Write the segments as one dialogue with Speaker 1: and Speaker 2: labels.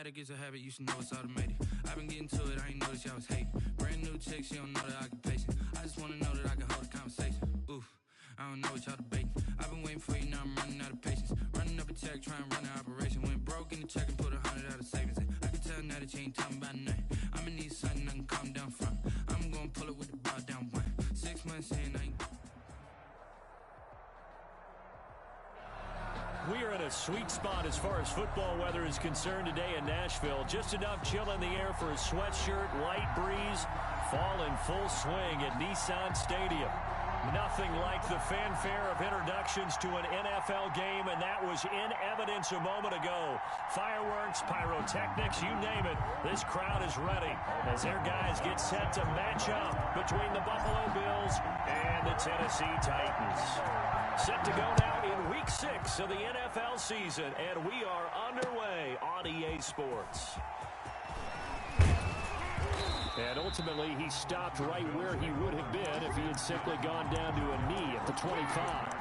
Speaker 1: automatic, it's a habit, you should know it's automated. I've been getting to it, I ain't noticed y'all was hating. Brand new chick, she don't know the occupation. I just wanna know that I can hold a conversation. Oof, I don't know what y'all debating. I've been waiting for you, now I'm running out of patience. Running up a check, trying to run an operation. Went broke in the check and put 100 out of savings in. I can tell now that you ain't talking about nothing. I'ma need something I can calm down from. I'm gonna pull it with the ball down one. 6 months in, I ain't...
Speaker 2: We are in a sweet spot as far as football weather is concerned today in Nashville. Just enough chill in the air for a sweatshirt, light breeze, fall in full swing at Nissan Stadium. Nothing like the fanfare of introductions to an NFL game, and that was in evidence a moment ago. Fireworks, pyrotechnics, you name it. This crowd is ready as their guys get set to match up between the Buffalo Bills and the Tennessee Titans. Set to go now in Week 6 of the NFL season, and we are underway on EA Sports. And ultimately, he stopped right where he would have been if he had simply gone down to a knee at the 25.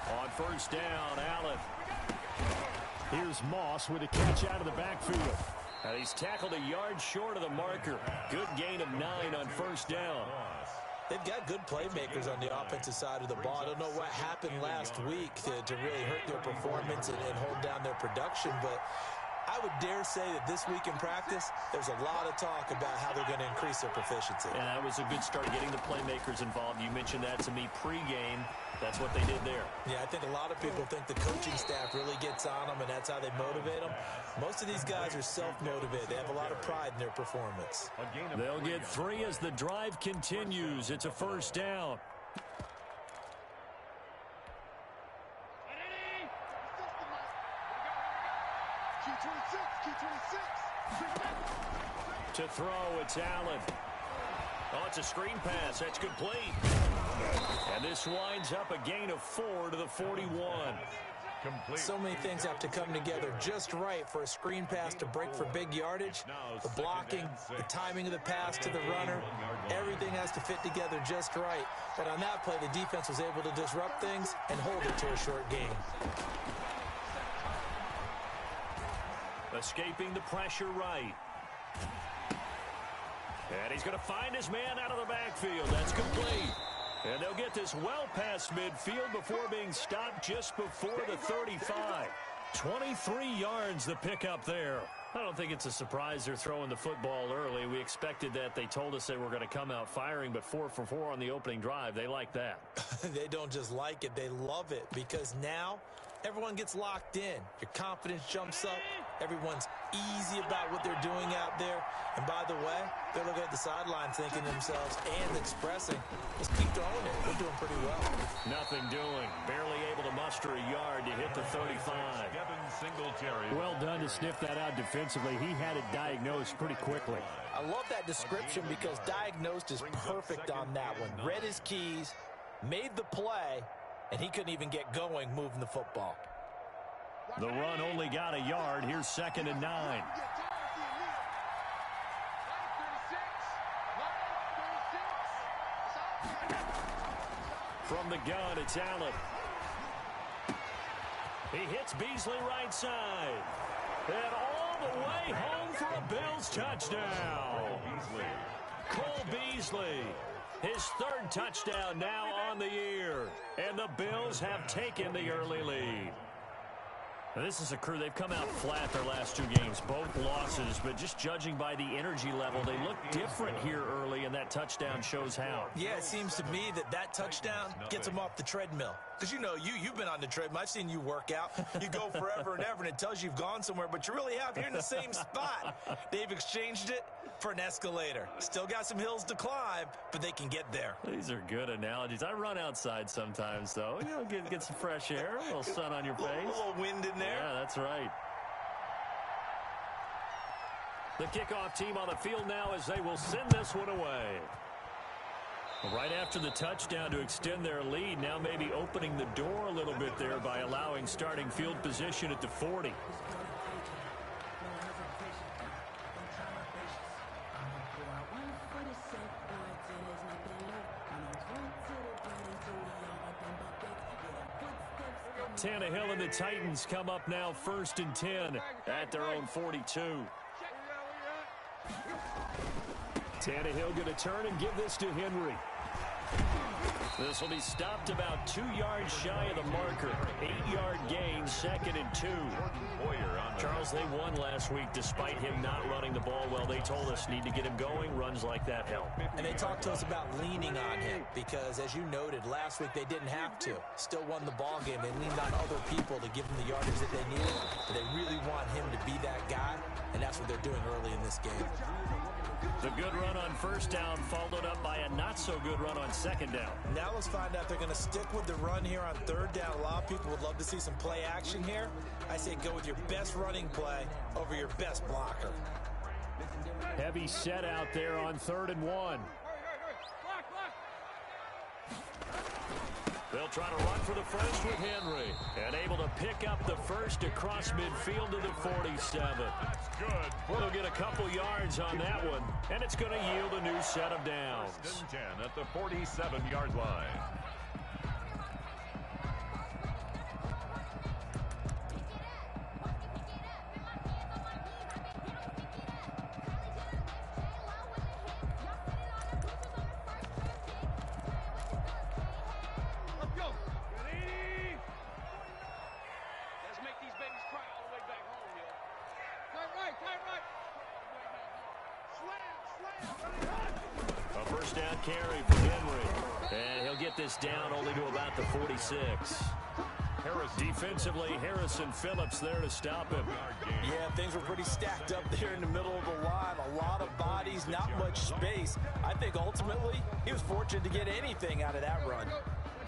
Speaker 2: On first down, Allen. Here's Moss with a catch out of the backfield. And he's tackled a yard short of the marker. Good gain of 9 on first down.
Speaker 3: They've got good playmakers on the offensive side of the ball. I don't know what happened last week to really hurt their performance and hold down their production, but I would dare say that this week in practice, there's a lot of talk about how they're going to increase their proficiency.
Speaker 2: And that was a good start, getting the playmakers involved. You mentioned that to me pregame. That's what they did there.
Speaker 3: Yeah, I think a lot of people think the coaching staff really gets on them, and that's how they motivate them. Most of these guys are self-motivated. They have a lot of pride in their performance.
Speaker 2: They'll get 3 as the drive continues. It's a first down. To throw, it's Allen. Oh, it's a screen pass. That's complete. And this winds up a gain of 4 to the 41.
Speaker 3: Complete. So many things have to come together just right for a screen pass to break for big yardage. The blocking, the timing of the pass to the runner, everything has to fit together just right. But on that play, the defense was able to disrupt things and hold it to a short gain.
Speaker 2: Escaping the pressure right. And he's going to find his man out of the backfield. That's complete. And they'll get this well past midfield before being stopped just before the 35. 23 yards the pickup there. I don't think it's a surprise they're throwing the football early. We expected that. They told us they were going to come out firing, but 4 for 4 on the opening drive. They like that.
Speaker 3: They don't just like it. They love it because now everyone gets locked in. Your confidence jumps up. Everyone's easy about what they're doing out there. And by the way, they're looking at the sidelines thinking to themselves and expressing, let's keep throwing it. We're doing pretty well.
Speaker 2: Nothing doing. Barely able to muster a yard to hit the 35. Well done to sniff that out defensively. He had it diagnosed pretty quickly.
Speaker 3: I love that description because diagnosed is perfect on that one. Read his keys, made the play, and he couldn't even get going moving the football.
Speaker 2: The run only got a yard. Here's 2nd and 9. From the gun, it's Allen. He hits Beasley right side. And all the way home for a Bills touchdown. Cole Beasley. His 3rd touchdown now on the year. And the Bills have taken the early lead. Now, this is a crew. They've come out flat their last 2 games, both losses, but just judging by the energy level, they look different here early, and that touchdown shows how.
Speaker 3: Yeah, it seems to me that touchdown gets them off the treadmill. Because, you know, you've been on the treadmill. I've seen you work out. You go forever and ever, and it tells you you've gone somewhere, but you really have. You're in the same spot. They've exchanged it for an escalator. Still got some hills to climb, but they can get there.
Speaker 2: These are good analogies. I run outside sometimes, though. You know, get some fresh air, a little sun on your face.
Speaker 3: A little wind in there.
Speaker 2: Yeah, that's right. The kickoff team on the field now as they will send this one away. Right after the touchdown to extend their lead, now maybe opening the door a little bit there by allowing starting field position at the 40. Tannehill and the Titans come up now 1st and 10 at their own 42. Tannehill going to turn and give this to Henry. This will be stopped about 2 yards shy of the marker. 8-yard gain, 2nd and 2. Charles, they won last week despite him not running the ball well. They told us need to get him going. Runs like that help.
Speaker 3: And they talked to us about leaning on him because, as you noted, last week they didn't have to. Still won the ball game. They leaned on other people to give them the yardage that they needed. But they really want him to be that guy, and that's what they're doing early in this game.
Speaker 2: The good run on 1st down followed up by a not-so-good run on 2nd down.
Speaker 3: Now let's find out if they're going to stick with the run here on 3rd down. A lot of people would love to see some play action here. I say go with your best running play over your best blocker.
Speaker 2: Heavy set out there on 3rd and 1. They'll try to run for the first with Henry. And able to pick up the first across midfield to the 47.
Speaker 4: That's good.
Speaker 2: They'll get a couple yards on that one. And it's going to yield a new set of downs.
Speaker 4: 10 at the 47-yard line.
Speaker 2: Carry for Henry. And he'll get this down only to about the 46. Defensively, Harrison Phillips there to stop him.
Speaker 3: Yeah, things were pretty stacked up there in the middle of the line. A lot of bodies, not much space. I think ultimately he was fortunate to get anything out of that run.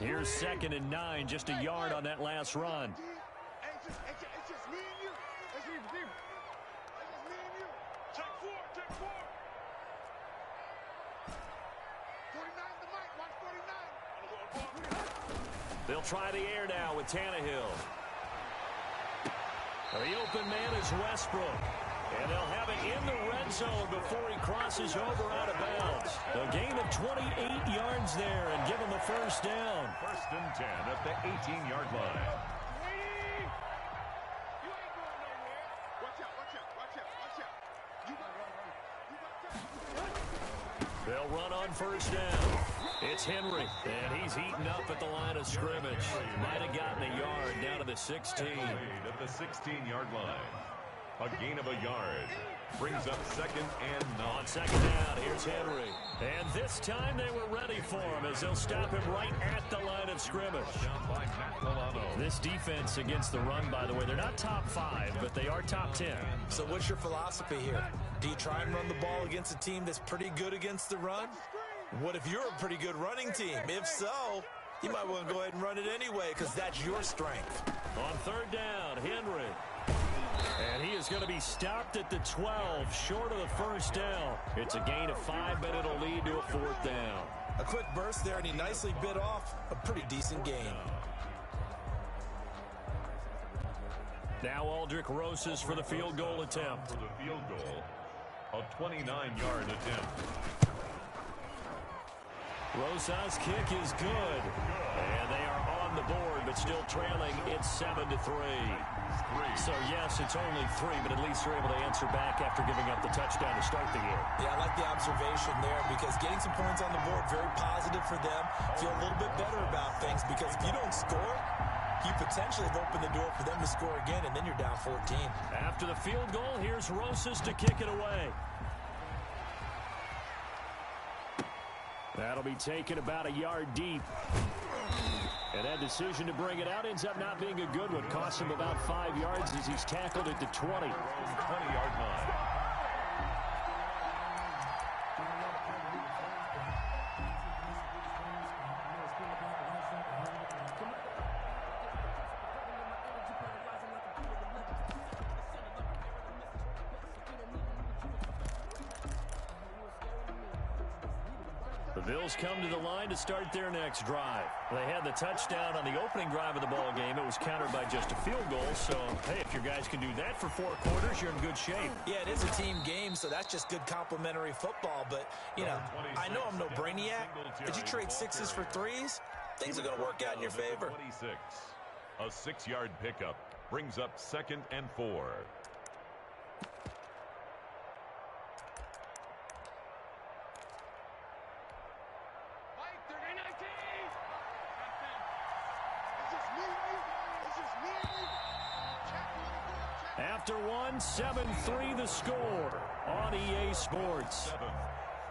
Speaker 2: Here's 2nd and 9, just a yard on that last run. They'll try the air now with Tannehill. The open man is Westbrook. And they'll have it in the red zone before he crosses over out of bounds. A gain of 28 yards there and give him the 1st down.
Speaker 4: 1st and 10 at the 18-yard line.
Speaker 2: They'll run on 1st down. It's Henry, and he's eaten up at the line of scrimmage. Might have gotten a yard down to the 16.
Speaker 4: At the 16-yard line. A gain of a yard. Brings up 2nd and 9.
Speaker 2: On 2nd down, here's Henry. And this time they were ready for him as they'll stop him right at the line of scrimmage.
Speaker 4: Down by Matt Milano.
Speaker 2: This defense against the run, by the way, they're not top 5, but they are top 10.
Speaker 3: So what's your philosophy here? Do you try and run the ball against a team that's pretty good against the run? What if you're a pretty good running team? If so, you might want to go ahead and run it anyway because that's your strength.
Speaker 2: On 3rd down, Henry. And he is going to be stopped at the 12, short of the 1st down. It's a gain of 5, but it'll lead to a 4th down.
Speaker 3: A quick burst there, and he nicely bit off a pretty decent gain.
Speaker 2: Now Aldrick Rosas for the field goal attempt.
Speaker 4: For the field goal, a 29-yard attempt.
Speaker 2: Rosas' kick is good. And they are on the board, but still trailing. It's 7-3. So, yes, it's only 3, but at least they're able to answer back after giving up the touchdown to start the game.
Speaker 3: Yeah, I like the observation there because getting some points on the board, very positive for them. Feel a little bit better about things because if you don't score, you potentially have opened the door for them to score again, and then you're down 14.
Speaker 2: After the field goal, here's Rosas to kick it away. That'll be taken about a yard deep. And that decision to bring it out ends up not being a good one. Costs him about 5 yards as he's tackled at the 20.
Speaker 4: 20-yard line.
Speaker 2: Bills come to the line to start their next drive. They had the touchdown on the opening drive of the ball game. It was countered by just a field goal. So, hey, if your guys can do that for 4 quarters, you're in good shape.
Speaker 3: Yeah, it is a team game, so that's just good complimentary football. But, you know, I know I'm no brainiac, but you trade 6s for 3s, things are going to work out in your favor.
Speaker 4: 26. A 6-yard pickup brings up 2nd and 4.
Speaker 2: After 7-3 the score on EA Sports.
Speaker 4: 7,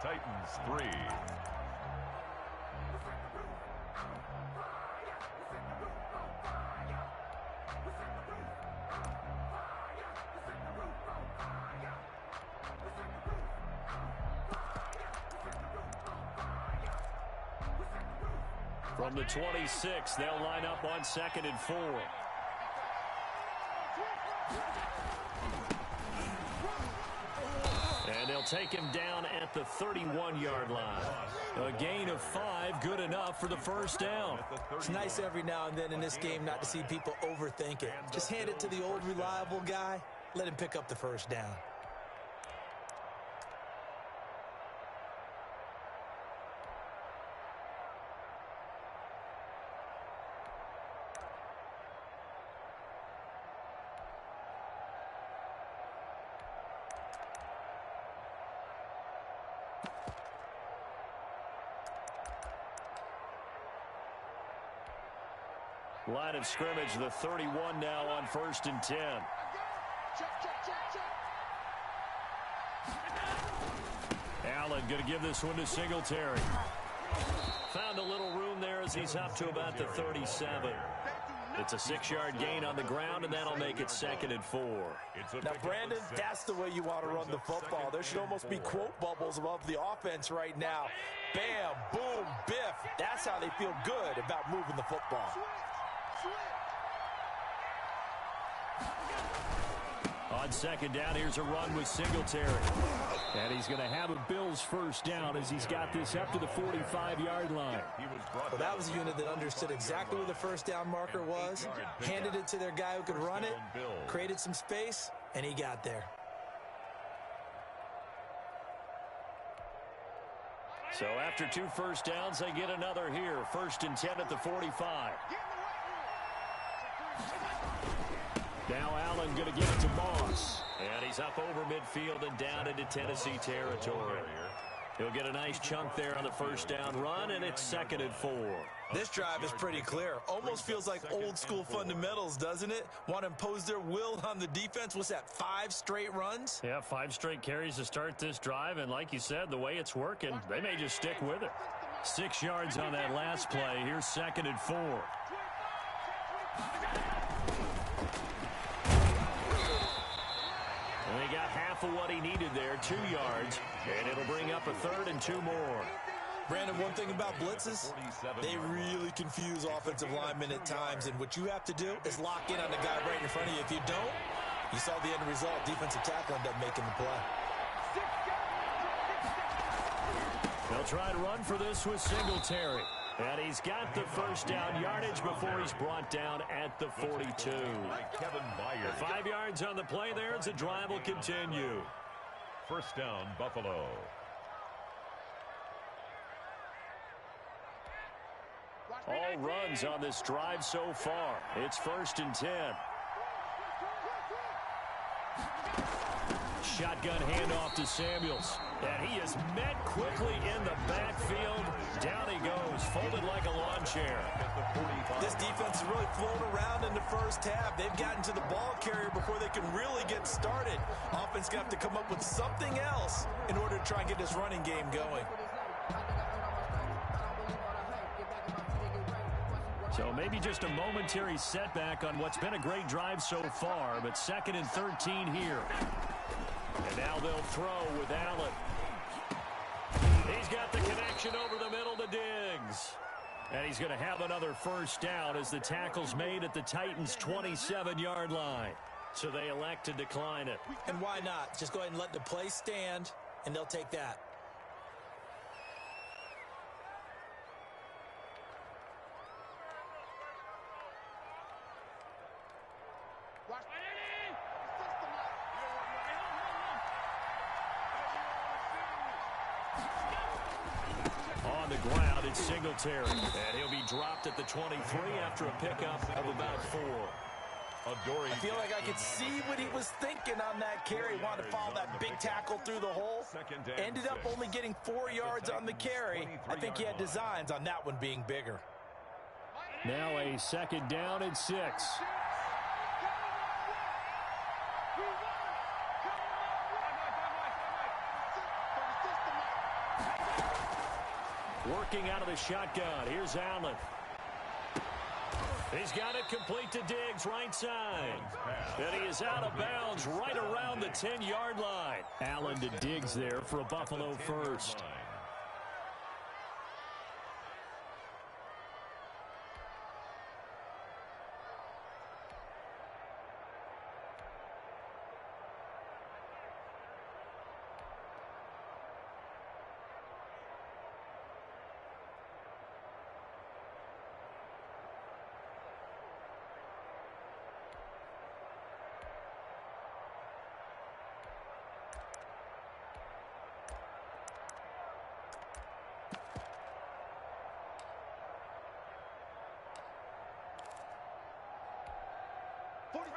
Speaker 4: Titans 3.
Speaker 2: From the 26, they'll line up on 2nd and 4. And they'll take him down at the 31-yard line. A gain of 5, good enough for the first down.
Speaker 3: It's nice every now and then in this game not to see people overthink it. Just hand it to the old reliable guy. Let him pick up the first down.
Speaker 2: Line of scrimmage, the 31 now on 1st and 10. Allen going to give this one to Singletary. Found a little room there as he's up to about the 37. It's a 6-yard gain on the ground, and that'll make it 2nd and 4.
Speaker 3: Now, Brandon, that's the way you want to run the football. There should almost be quote bubbles above the offense right now. Bam, boom, biff. That's how they feel good about moving the football.
Speaker 2: On 2nd down, here's a run with Singletary. And he's going to have a Bills first down as he's got this up to the 45-yard line.
Speaker 3: Well, that was a unit that understood exactly where the first down marker was, handed it to their guy who could run it, created some space, and he got there.
Speaker 2: So after 2 first downs, they get another here. 1st and 10 at the 45. Now Allen going to give it to Moss. And he's up over midfield and down into Tennessee territory. He'll get a nice chunk there on the first down run, and it's 2nd and 4.
Speaker 3: This drive is pretty clear. Almost feels like old school fundamentals, doesn't it? Want to impose their will on the defense. What's that, 5 straight runs?
Speaker 2: Yeah, 5 straight carries to start this drive, and like you said, the way it's working, they may just stick with it. 6 yards on that last play. Here's 2nd and 4. And he got half of what he needed there, 2 yards, and it'll bring up a 3rd and 2 more.
Speaker 3: Brandon, one thing about blitzes, they really confuse offensive linemen at times, and what you have to do is lock in on the guy right in front of you. If you don't, you saw the end result. Defensive tackle ended up making the play.
Speaker 2: They'll try to run for this with Singletary. And he's got the first down yardage before he's brought down at the 42. 5 yards on the play there as the drive will continue.
Speaker 4: First down, Buffalo.
Speaker 2: All runs on this drive so far. It's 1st and 10. Shotgun handoff to Samuels. And he is met quickly in the backfield. Down he goes, folded like a lawn chair.
Speaker 3: This defense has really flown around in the first half. They've gotten to the ball carrier before they can really get started. Offense going to have to come up with something else in order to try and get this running game going.
Speaker 2: So maybe just a momentary setback on what's been a great drive so far, but 2nd and 13 here. And now they'll throw with Allen. He's got the connection over the middle to Diggs. And he's going to have another first down as the tackle's made at the Titans' 27-yard line. So they elect to decline it.
Speaker 3: And why not? Just go ahead and let the play stand, and they'll take that.
Speaker 2: On the ground, it's Singletary. And he'll be dropped at the 23 after a pickup of about 4.
Speaker 3: I feel like I could see what he was thinking on that carry. Wanted to follow that big tackle through the hole. Ended up only getting 4 yards on the carry. I think he had designs on that one being bigger.
Speaker 2: Now a second down and 6. Working out of the shotgun. Here's Allen. He's got it complete to Diggs, right side. And he is out of bounds right around the 10-yard line. Allen to Diggs there for a Buffalo first.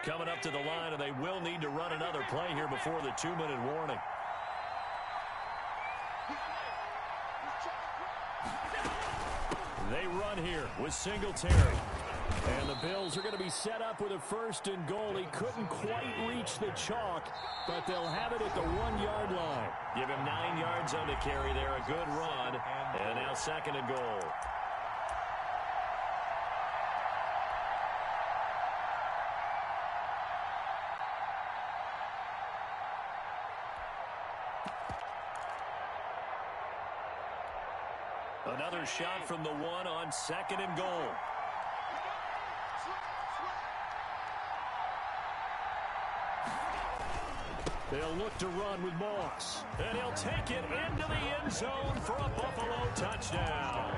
Speaker 2: Coming up to the line, and they will need to run another play here before the 2-minute warning. They run here with Singletary. And the Bills are going to be set up with a 1st and goal. He couldn't quite reach the chalk, but they'll have it at the 1-yard line. Give him 9 yards on the carry there. A good run. And now 2nd and goal. Another shot from the 1 on 2nd and goal. They'll look to run with Moss. And he'll take it into the end zone for a Buffalo touchdown.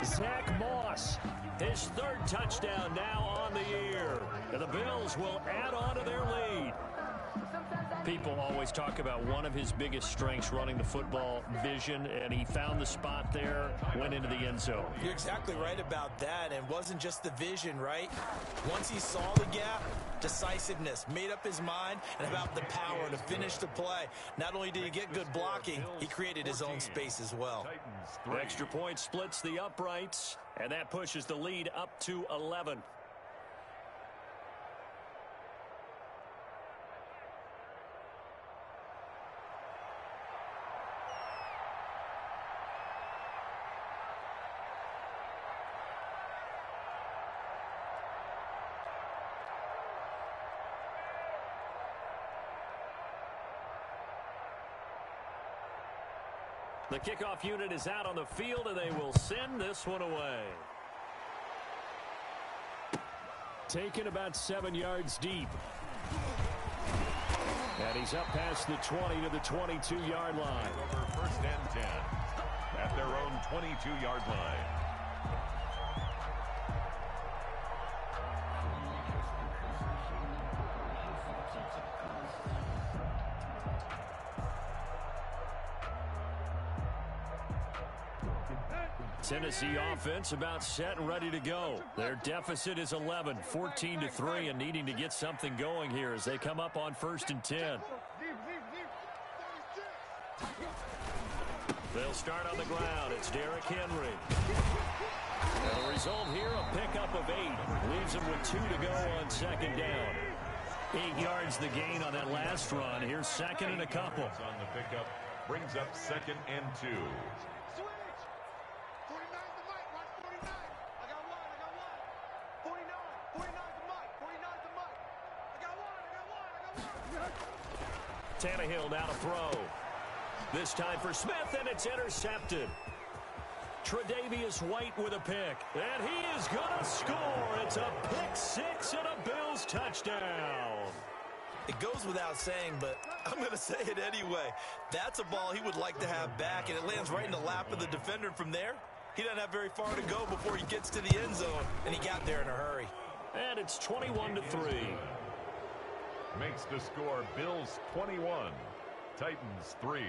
Speaker 2: Zach Moss, his 3rd touchdown now on the year. And the Bills will add on to their lead. People always talk about one of his biggest strengths running the football, vision, and he found the spot there, went into the end zone.
Speaker 3: You're exactly right about that, and wasn't just the vision, right? Once he saw the gap, decisiveness, made up his mind, and about the power to finish the play. Not only did he get good blocking, he created his own space as well.
Speaker 2: Extra point splits the uprights, and that pushes the lead up to 11. The kickoff unit is out on the field, and they will send this one away. Taken about 7 yards deep. And he's up past the 20 to the 22-yard line.
Speaker 4: Over 1st and 10 at their own 22-yard line.
Speaker 2: Tennessee offense about set and ready to go. Their deficit is 11, 14-3, and needing to get something going here as they come up on 1st and 10. They'll start on the ground. It's Derrick Henry. And the result here, a pickup of 8. Leaves him with 2 to go on 2nd down. 8 yards the gain on that last run. Here's 2nd and a couple.
Speaker 4: On the pickup brings up 2nd and 2.
Speaker 2: Tannehill now to throw. This time for Smith, and it's intercepted. Tre'Davious White with a pick. And he is going to score. It's a pick 6 and a Bills touchdown.
Speaker 3: It goes without saying, but I'm going to say it anyway. That's a ball he would like to have back, and it lands right in the lap of the defender from there. He doesn't have very far to go before he gets to the end zone, and he got there in a hurry.
Speaker 2: And it's 21-3.
Speaker 4: Makes the score Bills 21, Titans 3.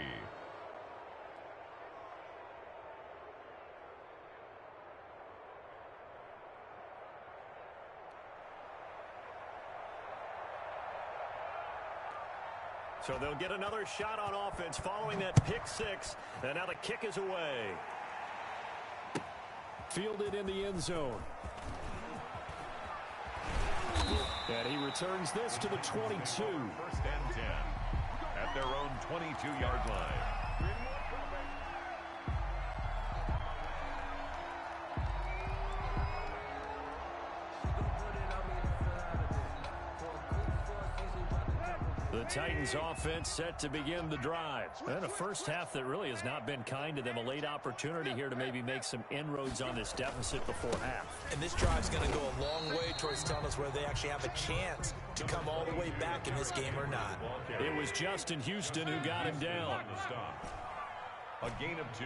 Speaker 2: So they'll get another shot on offense following that pick six. And now the kick is away. Fielded in the end zone. And he returns this to the 22.
Speaker 4: First and 10 at their own 22-yard line.
Speaker 2: The Titans offense set to begin the drive. And a first half that really has not been kind to them. A late opportunity here to maybe make some inroads on this deficit before half.
Speaker 3: And this drive's going to go a long way towards telling us whether they actually have a chance to come all the way back in this game or not.
Speaker 2: It was Justin Houston who got him down.
Speaker 4: A gain of 2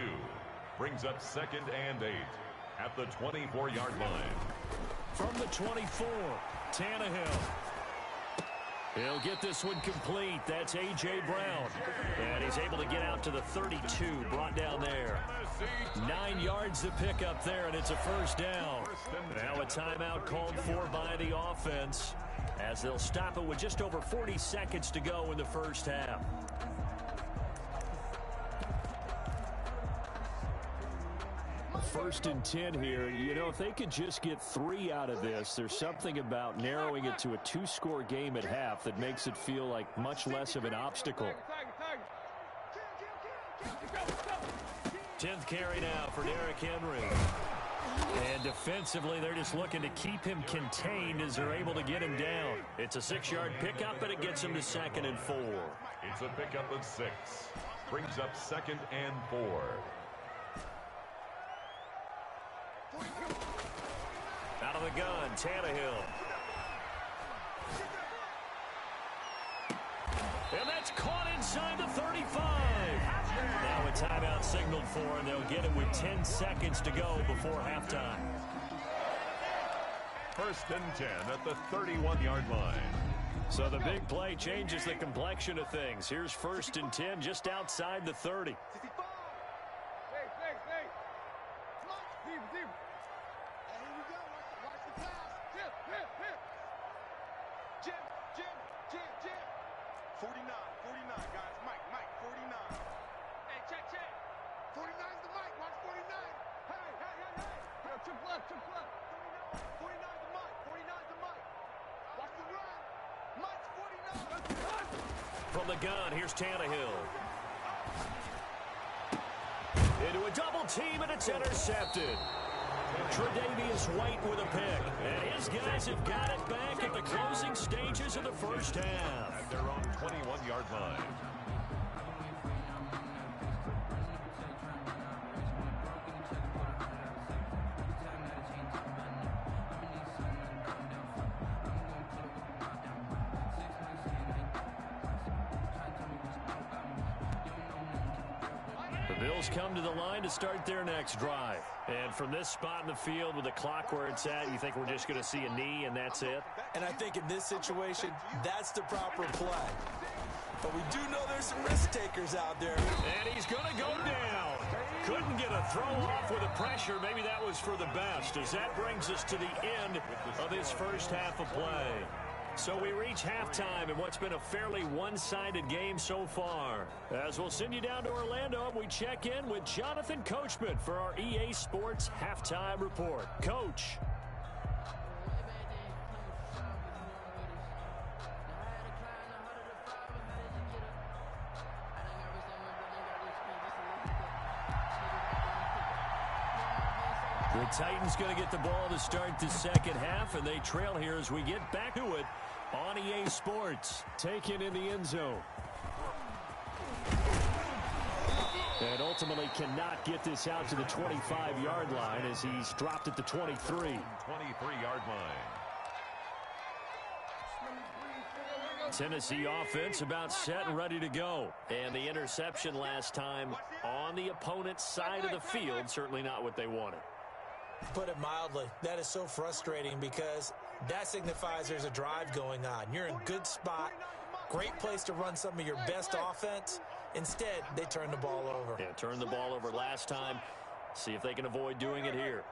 Speaker 4: brings up 2nd and 8 at the 24-yard line.
Speaker 2: From the 24, Tannehill. He'll get this one complete. That's A.J. Brown. And he's able to get out to the 32, brought down there. 9 yards to pick up there, and it's a first down. Now a timeout called for by the offense, as they'll stop it with just over 40 seconds to go in the first half. First and 10 here. You know, if they could just get 3 out of this, there's something about narrowing it to a 2-score game at half that makes it feel like much less of an obstacle. 10th carry now for Derrick Henry. And defensively, they're just looking to keep him contained as they're able to get him down. It's a 6-yard pickup, and it gets him to 2nd and 4.
Speaker 4: It's a pickup of 6. Brings up 2nd and 4.
Speaker 2: Out of the gun, Tannehill. And that's caught inside the 35. Now a timeout signaled for, and they'll get it with 10 seconds to go before halftime.
Speaker 4: First and 10 at the 31-yard line.
Speaker 2: So the big play changes the complexion of things. Here's first and 10 just outside the 30. From the gun, here's Tannehill. Into a double team, and it's intercepted. Tre'Davious White with a pick. And his guys have got it back at the closing stages of the first half.
Speaker 4: At their own 21-yard line.
Speaker 2: Bills come to the line to start their next drive. And from this spot in the field with the clock where it's at, you think we're just going to see a knee and that's it?
Speaker 3: And I think in this situation, that's the proper play. But we do know there's some risk takers out there.
Speaker 2: And he's going to go down. Couldn't get a throw off with the pressure. Maybe that was for the best, as that brings us to the end of this first half of play. So we reach halftime in what's been a fairly one-sided game so far. As we'll send you down to Orlando, we check in with Jonathan Coachman for our EA Sports Halftime Report. Coach. The Titans going to get the ball to start the second half, and they trail here as we get back to it on EA Sports. Taken in the end zone. And ultimately cannot get this out to the 25-yard line as he's dropped at the 23.
Speaker 4: 23-yard line.
Speaker 2: Tennessee offense about set and ready to go. And the interception last time on the opponent's side of the field, certainly not what they wanted.
Speaker 3: Put it mildly, that is so frustrating because that signifies there's a drive going on. You're in a good spot, great place to run some of your best offense. Instead, they turn the ball over.
Speaker 2: Yeah, turned the ball over last time. See if they can avoid doing it here.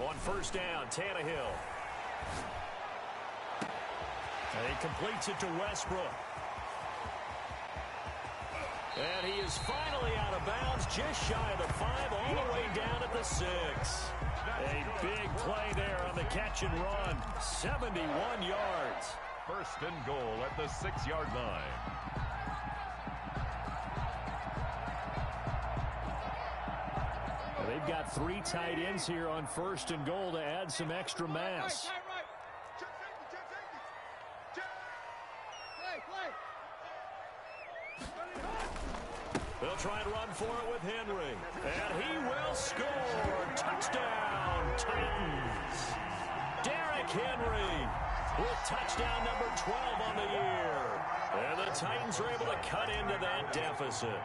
Speaker 2: On first down, Tannehill. And he completes it to Westbrook. And he is finally out of bounds, just shy of the 5, all the way down at the 6. A big play there on the catch and run. 71 yards.
Speaker 4: First and goal at the 6-yard line.
Speaker 2: Well, they've got 3 tight ends here on first and goal to add some extra mass. They'll try and run for it with Henry. And he will score. Touchdown, Titans. Derrick Henry with touchdown number 12 on the year. And the Titans are able to cut into that deficit.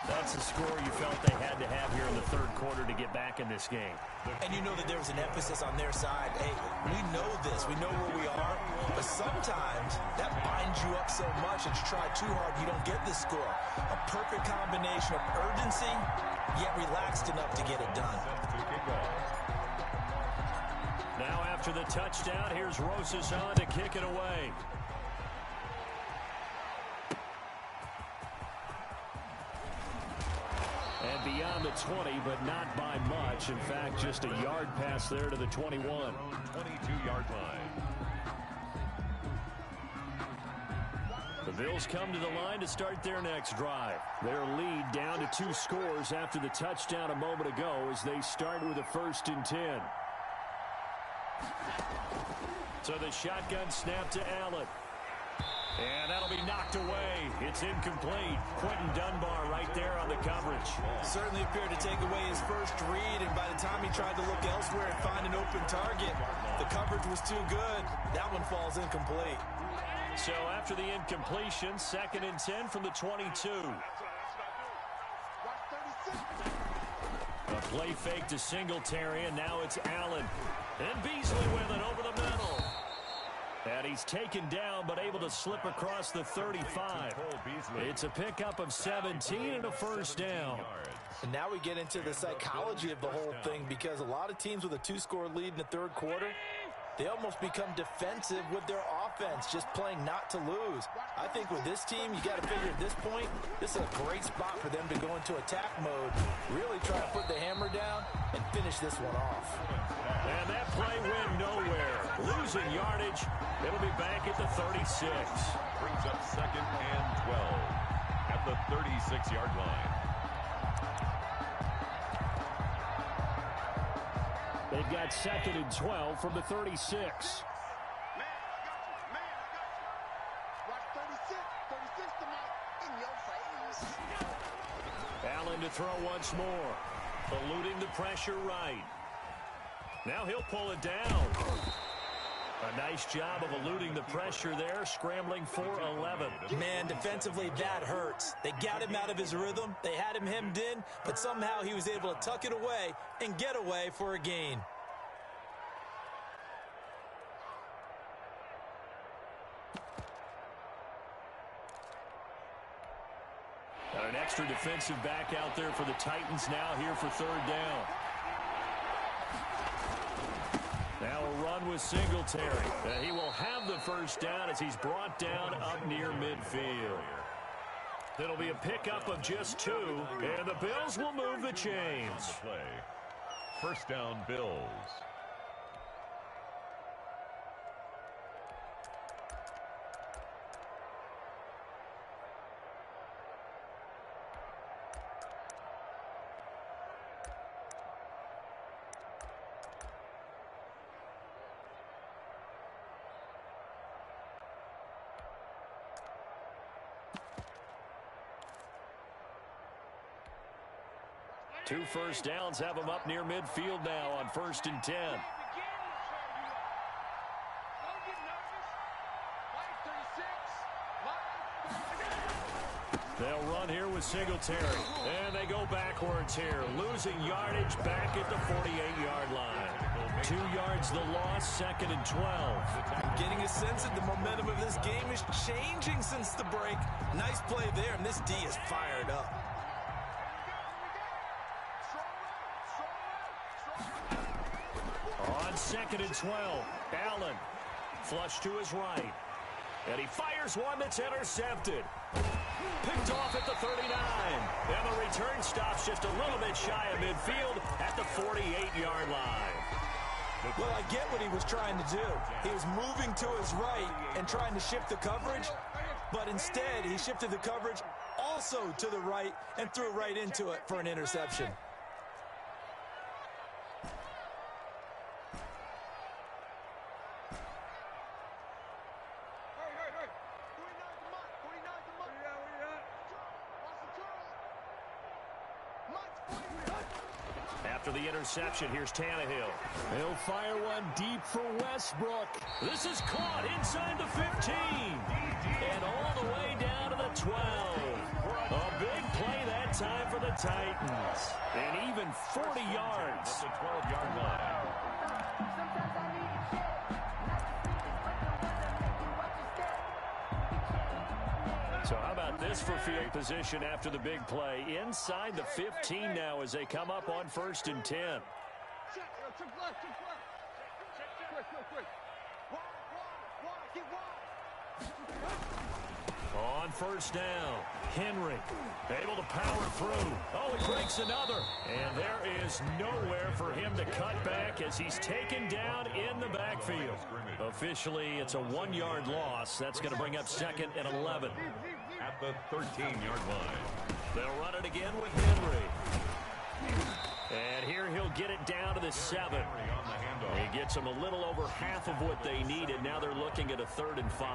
Speaker 2: That's a score you felt they had to have here in the third quarter to get back in this game.
Speaker 3: And you know that there was an emphasis on their side. Hey, we know this. We know where we are. But sometimes that binds you up so much that you try too hard, you don't get the score. A perfect combination of urgency, yet relaxed enough to get it done.
Speaker 2: Now after the touchdown, here's Rosas on to kick it away. And beyond the 20, but not by much. In fact, just a yard pass there to the 21.
Speaker 4: 22-yard line.
Speaker 2: The Bills come to the line to start their next drive. Their lead down to 2 scores after the touchdown a moment ago as they start with a 1st and 10. So the shotgun snap to Allen. And that'll be knocked away. It's incomplete. Quentin Dunbar right there on the coverage.
Speaker 3: Certainly appeared to take away his first read, and by the time he tried to look elsewhere and find an open target, the coverage was too good. That one falls incomplete.
Speaker 2: So after the incompletion, 2nd and 10 from the 22. A play fake to Singletary, and now it's Allen. And Beasley with it over the middle. And he's taken down, but able to slip across the 35. It's a pickup of 17 and a 1st down.
Speaker 3: And now we get into the psychology of the whole thing, because a lot of teams with a 2-score lead in the third quarter, they almost become defensive with their offense, just playing not to lose. I think with this team, you got to figure at this point, this is a great spot for them to go into attack mode, really try to put the hammer down and finish this one off.
Speaker 2: And that play went nowhere. Losing yardage. It'll be back at the 36.
Speaker 4: Brings up 2nd and 12 at the 36-yard line.
Speaker 2: They've got 2nd and 12 from the 36. Allen to throw once more. Eluding the pressure right. Now he'll pull it down. A nice job of eluding the pressure there, scrambling for 11.
Speaker 3: Man, defensively, that hurts. They got him out of his rhythm. They had him hemmed in, but somehow he was able to tuck it away and get away for a gain.
Speaker 2: An extra defensive back out there for the Titans now here for 3rd down. Now a run with Singletary. He will have the 1st down as he's brought down up near midfield. It'll be a pickup of just 2, and the Bills will move the chains.
Speaker 4: First down, Bills.
Speaker 2: Two 1st downs have them up near midfield now on 1st and 10. They'll run here with Singletary. And they go backwards here. Losing yardage back at the 48-yard line. 2 yards the loss, 2nd and 12.
Speaker 3: I'm getting a sense that the momentum of this game is changing since the break. Nice play there, and this D is fired up.
Speaker 2: on 2nd and 12. Allen, flush to his right. And he fires one that's intercepted. Picked off at the 39. And the return stops just a little bit shy of midfield at the 48-yard line.
Speaker 3: Well, I get what he was trying to do. He was moving to his right and trying to shift the coverage, but instead he shifted the coverage also to the right and threw right into it for an interception.
Speaker 2: After the interception, here's Tannehill. He'll fire one deep for Westbrook. This is caught inside the 15. And all the way down to the 12. A big play that time for the Titans. And even 40 yards.
Speaker 4: At the 12-yard line.
Speaker 2: So how about this for field position after the big play? Inside the 15 now as they come up on 1st and 10. On 1st down, Henry able to power through. Oh, he breaks another. And there is nowhere for him to cut back as he's taken down in the backfield. Officially, it's a 1-yard loss. That's going to bring up 2nd and 11.
Speaker 4: At the 13-yard line.
Speaker 2: They'll run it again with Henry. And here he'll get it down to the 7. He gets them a little over half of what they needed. Now they're looking at a 3rd and 5.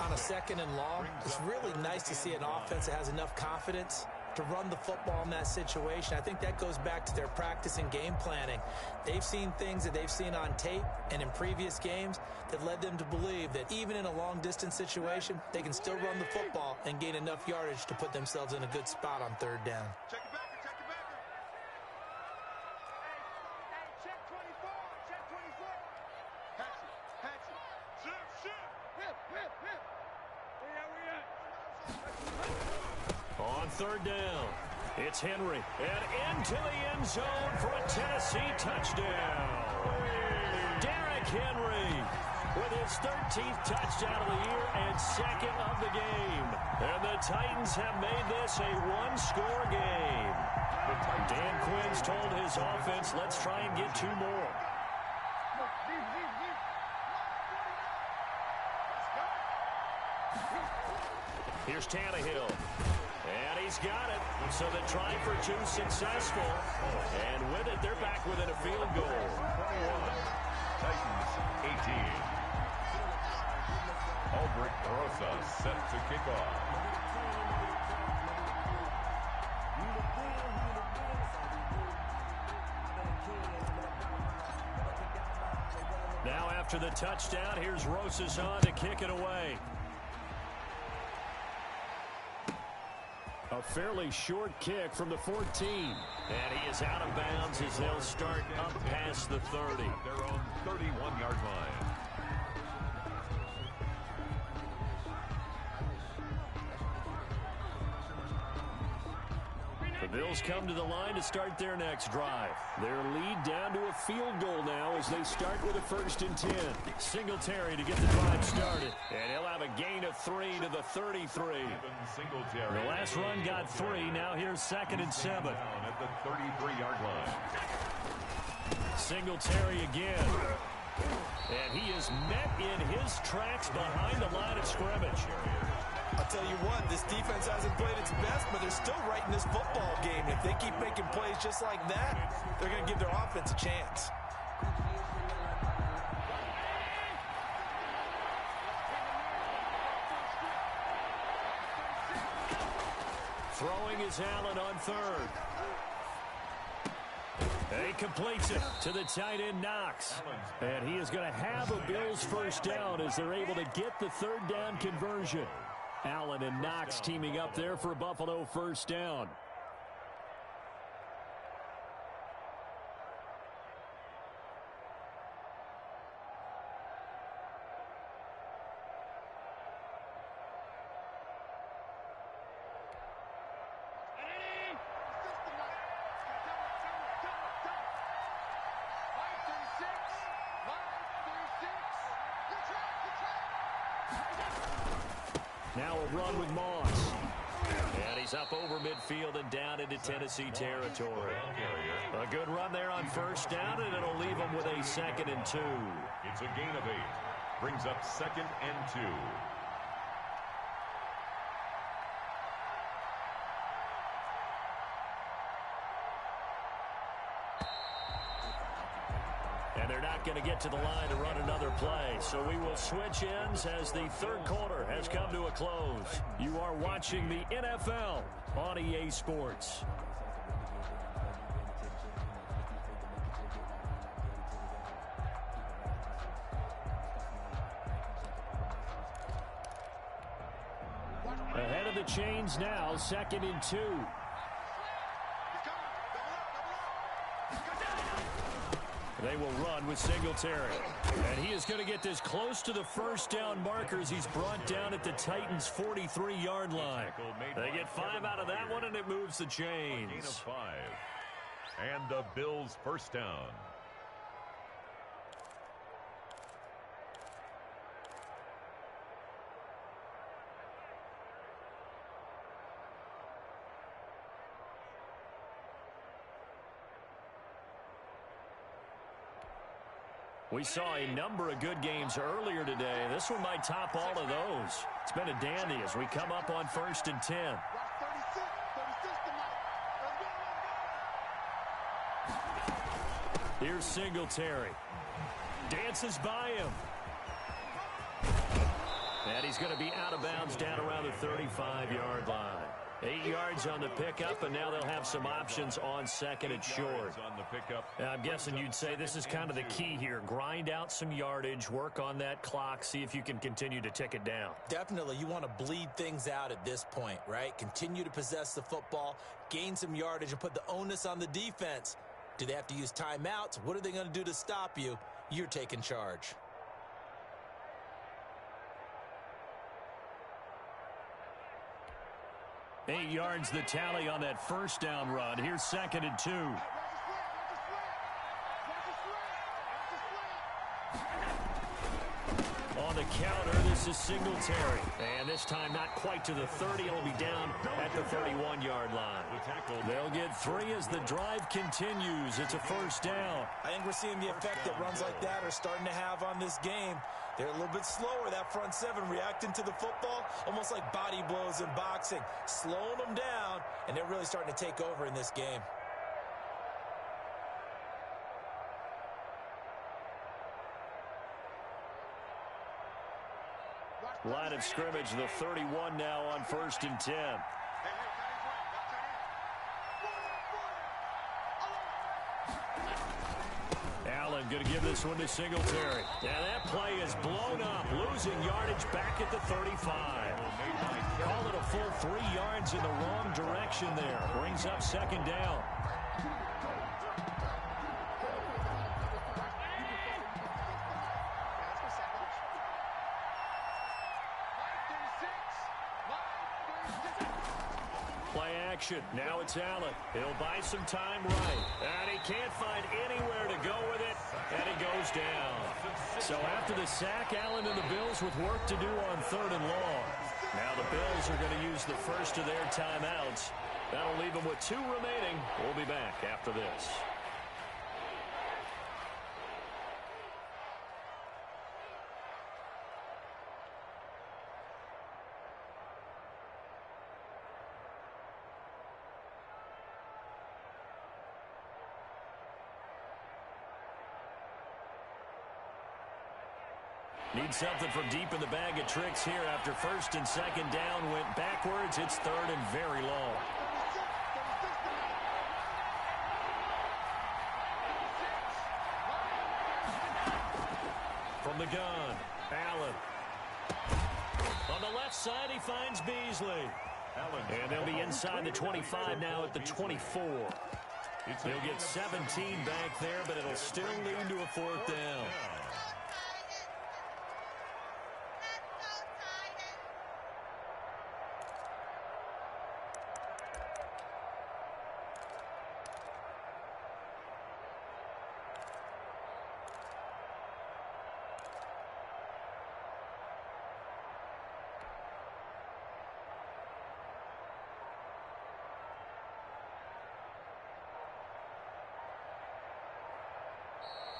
Speaker 3: On a 2nd and long, it's really nice to see an offense that has enough confidence to run the football in that situation. I think that goes back to their practice and game planning. They've seen things that they've seen on tape and in previous games that led them to believe that even in a long-distance situation, they can still run the football and gain enough yardage to put themselves in a good spot on 3rd down.
Speaker 5: Check it back. Check 24. Check 24. Hatch it. Shoot. Whip.
Speaker 2: On 3rd down, it's Henry. And into the end zone for a Tennessee touchdown. Derrick Henry with his 13th touchdown of the year and 2nd of the game. And the Titans have made this a 1-score game. Dan Quinn's told his offense, let's try and get 2 more. Here's Tannehill. And he's got it. So the try for 2 successful. And with it, they're back within a field goal.
Speaker 4: 21. Titans 18. Aldrich Rosa set to kick off.
Speaker 2: Now after the touchdown, here's Rosas on to kick it away. A fairly short kick from the 14. And he is out of bounds as they'll start up past the 30.
Speaker 4: Their own 31-yard line.
Speaker 2: The Bills come to the line to start their next drive. Their lead down to a field goal now as they start with a 1st and 10. Singletary to get the drive started. And he'll have a gain of 3 to the 33. The last run got 3. Now here's 2nd and 7.
Speaker 4: At the 33-yard line.
Speaker 2: Singletary again. And he is met in his tracks behind the line of scrimmage.
Speaker 3: I'll tell you what, this defense hasn't played its best, but they're still right in this football game. If they keep making plays just like that, they're going to give their offense a chance.
Speaker 2: Throwing is Allen on 3rd. And he completes it to the tight end, Knox. And he is going to have a Bills 1st down as they're able to get the 3rd down conversion. Allen and Knox teaming up there for a Buffalo 1st down. Now a run with Moss. And he's up over midfield and down into Tennessee territory. A good run there on first down, and it'll leave him with a 2nd and 2.
Speaker 4: It's a gain of 8. Brings up 2nd and 2.
Speaker 2: And they're not going to get to the line to run another play. So we will switch ends as the third quarter has come to a close. You are watching the NFL on EA Sports. Ahead of the chains now, 2nd and 2. They will run with Singletary. And he is going to get this close to the first down marker as he's brought down at the Titans' 43-yard line. They get 5 out of that one, and it moves the chains.
Speaker 4: Gain of 5. And the Bills' first down.
Speaker 2: We saw a number of good games earlier today. This one might top all of those. It's been a dandy as we come up on 1st and 10. Here's Singletary. Dances by him. And he's going to be out of bounds down around the 35-yard line. 8 yards on the pickup, and now they'll have some options on 2nd and short. I'm guessing you'd say this is kind of the key here. Grind out some yardage, work on that clock, see if you can continue to tick it down.
Speaker 3: Definitely, you want to bleed things out at this point, right? Continue to possess the football, gain some yardage, and put the onus on the defense. Do they have to use timeouts? What are they going to do to stop you? You're taking charge.
Speaker 2: Eight yards the tally on that first down run. Here's 2nd and 2. On the counter, this is Singletary. And this time not quite to the 30. It'll be down at the 31-yard line. They'll get 3 as the drive continues. It's a first down.
Speaker 3: I think we're seeing the effect that runs like that are starting to have on this game. They're a little bit slower, that front 7, reacting to the football, almost like body blows in boxing, slowing them down, and they're really starting to take over in this game.
Speaker 2: Line of scrimmage, the 31 now on 1st and 10. Allen going to give this one to Singletary. Yeah, that play is blown up, losing yardage back at the 35. Call it a full 3 yards in the wrong direction there. Brings up 2nd down. Play action. Now it's Allen. He'll buy some time right. And he can't find anywhere to go with it. And he goes down. So after the sack, Allen and the Bills with work to do on 3rd and long. Now the Bills are going to use the first of their timeouts. That'll leave them with 2 remaining. We'll be back after this. Need something from deep in the bag of tricks here after 1st and 2nd down went backwards. It's 3rd and very long. From the gun, Allen. On the left side, he finds Beasley. And they'll be inside the 25 now at the 24. They'll get 17 back there, but it'll still lead to a 4th down.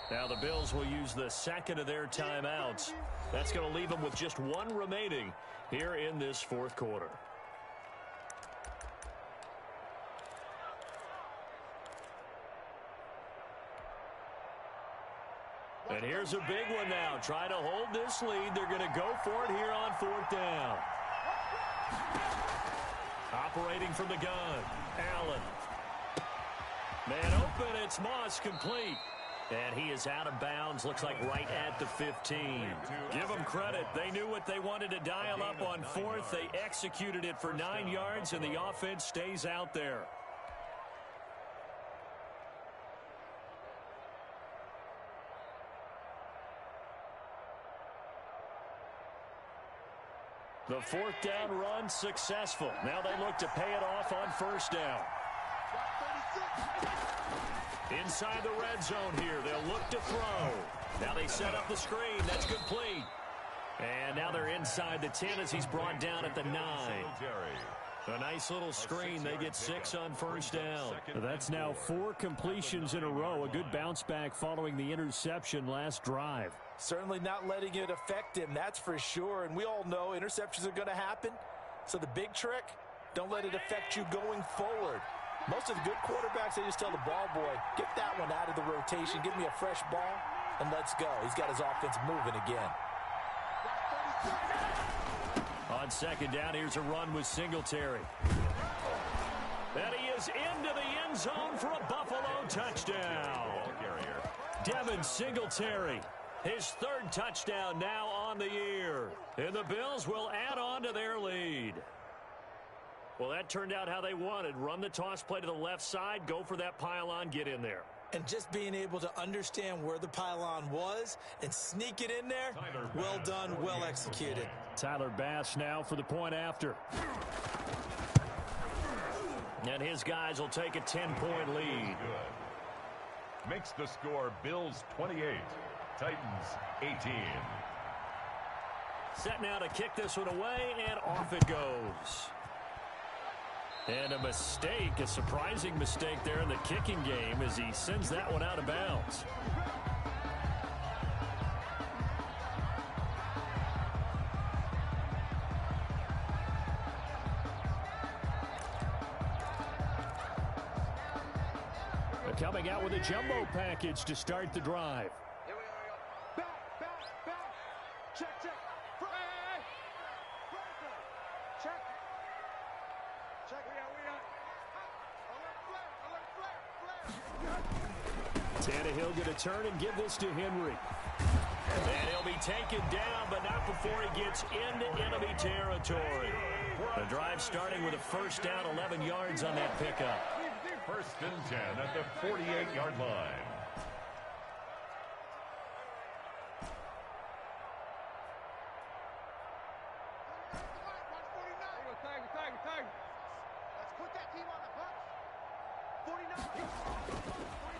Speaker 2: Now the Bills will use the second of their timeouts. That's going to leave them with just one remaining here in this fourth quarter. And here's a big one now. Trying to hold this lead. They're going to go for it here on fourth down. Operating from the gun. Allen. Man open. It's Moss complete. And he is out of bounds. Looks like right at the 15. Give them credit. They knew what they wanted to dial up on fourth. They executed it for 9 yards, and the offense stays out there. The fourth down run successful. Now they look to pay it off on first down. Inside the red zone here. They'll look to throw. Now they set up the screen. That's complete. And now they're inside the 10 as he's brought down at the 9. A nice little screen. They get 6 on first down.
Speaker 6: That's now 4 completions in a row. A good bounce back following the interception last drive.
Speaker 3: Certainly not letting it affect him, that's for sure. And we all know interceptions are going to happen. So the big trick, don't let it affect you going forward. Most of the good quarterbacks, they just tell the ball boy, get that one out of the rotation, give me a fresh ball, and let's go. He's got his offense moving again.
Speaker 2: On second down, here's a run with Singletary. And he is into the end zone for a Buffalo touchdown. Devin Singletary, his 3rd touchdown now on the year. And the Bills will add on to their lead. Well, that turned out how they wanted. Run the toss play to the left side, go for that pylon, get in there.
Speaker 3: And just being able to understand where the pylon was and sneak it in there, well done, well executed.
Speaker 6: Tyler Bass now for the point after.
Speaker 2: And his guys will take a 10-point lead.
Speaker 4: Makes the score Bills 28, Titans 18.
Speaker 2: Set now to kick this one away, and off it goes. And a mistake, a surprising mistake there in the kicking game as he sends that one out of bounds.
Speaker 6: Coming out with a jumbo package to start the drive.
Speaker 5: Here we go. Back. Check. Hey. Check. We got.
Speaker 6: Tannehill going to turn and give this to Henry.
Speaker 2: And he'll be taken down, but not before he gets into enemy territory. The drive starting with a first down, 11 yards on that pickup.
Speaker 4: First and 10 at the 48-yard line.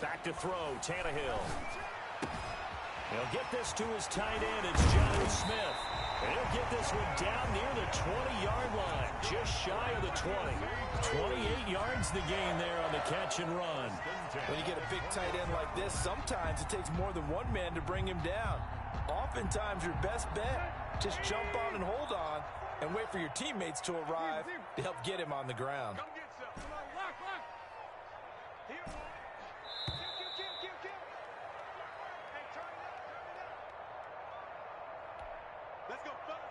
Speaker 2: Back to throw, Tannehill. He'll get this to his tight end. It's John Smith. And he'll get this one down near the 20-yard line, just shy of the 20. 28 yards the gain there on the catch and run.
Speaker 3: When you get a big tight end like this, sometimes it takes more than one man to bring him down. Oftentimes, your best bet, just jump on and hold on and wait for your teammates to arrive to help get him on the ground.
Speaker 5: Come get some. Come on, lock. Here. Kill. Hey, turn it up. Let's go, fellas.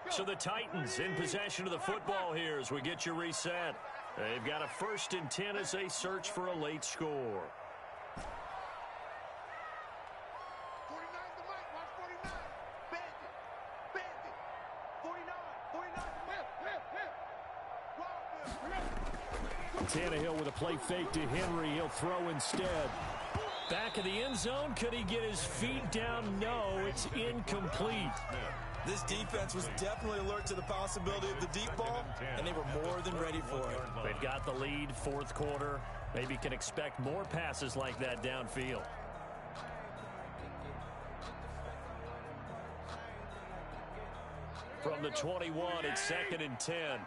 Speaker 2: So the Titans in possession of the football here as we get you reset. They've got a 1st and 10 as they search for a late score.
Speaker 5: 49's the mic. Watch 49. Bandit. 49.
Speaker 6: Tannehill with a play fake to Henry. He'll throw instead.
Speaker 2: Back of the end zone. Could he get his feet down? No, it's incomplete.
Speaker 3: This defense was definitely alert to the possibility of the deep ball, and they were more than ready for it.
Speaker 2: They've got the lead, fourth quarter. Maybe can expect more passes like that downfield. From the 21, it's 2nd and 10.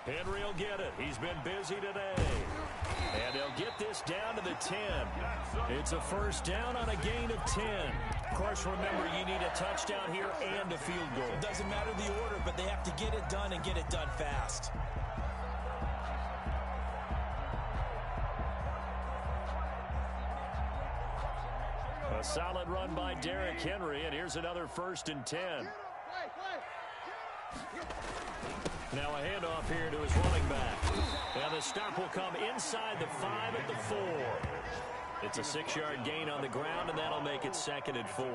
Speaker 2: Henry will get it. He's been busy today. And they'll get this down to the 10. It's a first down on a gain of 10. Of course, remember, you need a touchdown here and a field goal.
Speaker 3: It doesn't matter the order, but they have to get it done and get it done fast.
Speaker 2: A solid run by Derrick Henry, and here's another 1st and 10. Now a handoff here to his running back. Now the stop will come inside the 5 at the 4. It's a 6-yard gain on the ground, and that'll make it 2nd and 4.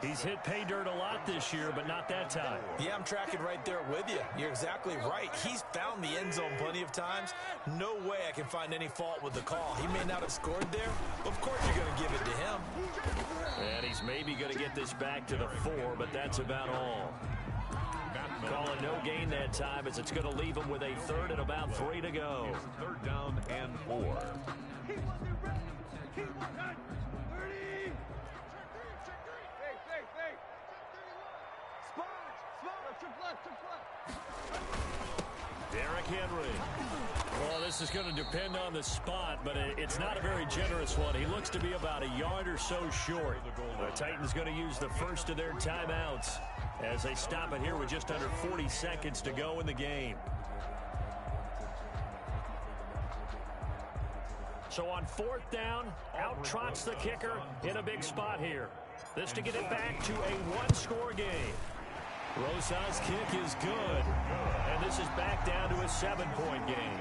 Speaker 2: He's hit pay dirt a lot this year, but not that time.
Speaker 3: Yeah, I'm tracking right there with you. You're exactly right. He's found the end zone plenty of times. No way I can find any fault with the call. He may not have scored there. Of course you're going to give it to him.
Speaker 2: And he's maybe going to get this back to the 4, but that's about all. Calling no gain that time as it's going to leave him with a 3rd and about 3 to go.
Speaker 4: 3rd down and 4.
Speaker 2: Derrick Henry. Well, this is going to depend on the spot, but it's not a very generous one. He looks to be about a yard or so short. The Titans going to use the first of their timeouts as they stop it here with just under 40 seconds to go in the game. So on 4th down, out trots the kicker in a big spot here. This to get it back to a 1-score game. Rosas' kick is good, and this is back down to a 7-point game.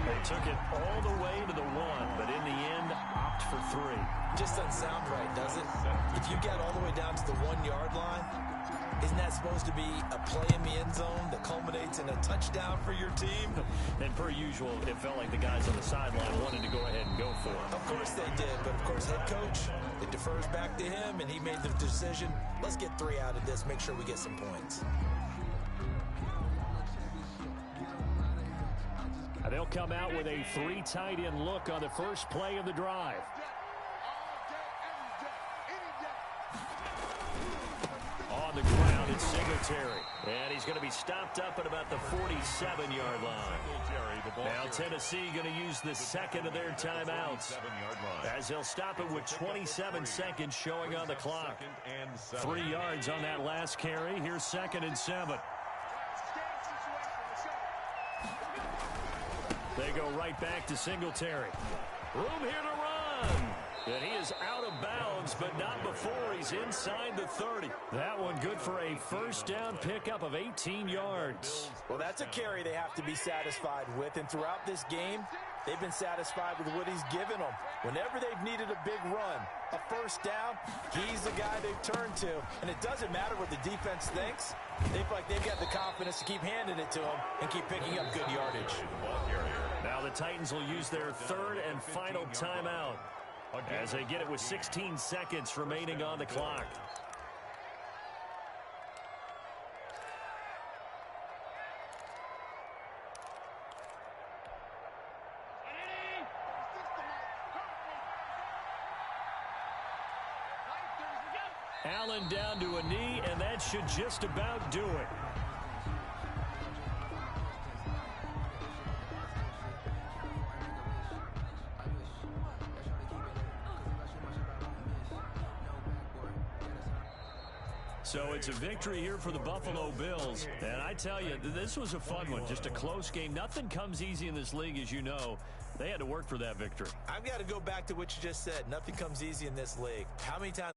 Speaker 2: They took it all the way to the 1, but in the end, opt for 3.
Speaker 3: Just doesn't sound right, does it? If you get all the way down to the 1-yard line, isn't that supposed to be a play in the end zone that culminates in a touchdown for your team?
Speaker 2: And per usual, it felt like the guys on the sideline wanted to go ahead and go for it.
Speaker 3: Of course they did, but of course head coach, it defers back to him, and he made the decision. Let's get 3 out of this, make sure we get some points.
Speaker 2: They'll come out with a 3 tight end look on the first play of the drive. On the ground, it's Singletary. And he's going to be stopped up at about the 47-yard line. Now Tennessee going to use the 2nd of their timeouts, as they'll stop it with 27 seconds showing on the clock. 3 yards on that last carry. Here's 2nd and 7. They go right back to Singletary. Room here to run. And he is out of bounds, but not before he's inside the 30. That one good for a first down pickup of 18 yards.
Speaker 3: Well, that's a carry they have to be satisfied with. And throughout this game, they've been satisfied with what he's given them. Whenever they've needed a big run, a first down, he's the guy they've turned to. And it doesn't matter what the defense thinks. They feel like they've got the confidence to keep handing it to him and keep picking up good yardage.
Speaker 2: Now the Titans will use their 3rd and final timeout as they get it with 16 seconds remaining on the clock. Allen down to a knee, and that should just about do it. So it's a victory here for the Buffalo Bills. And I tell you, this was a fun one. Just a close game. Nothing comes easy in this league, as you know. They had to work for that victory.
Speaker 3: I've got to go back to what you just said. Nothing comes easy in this league. How many times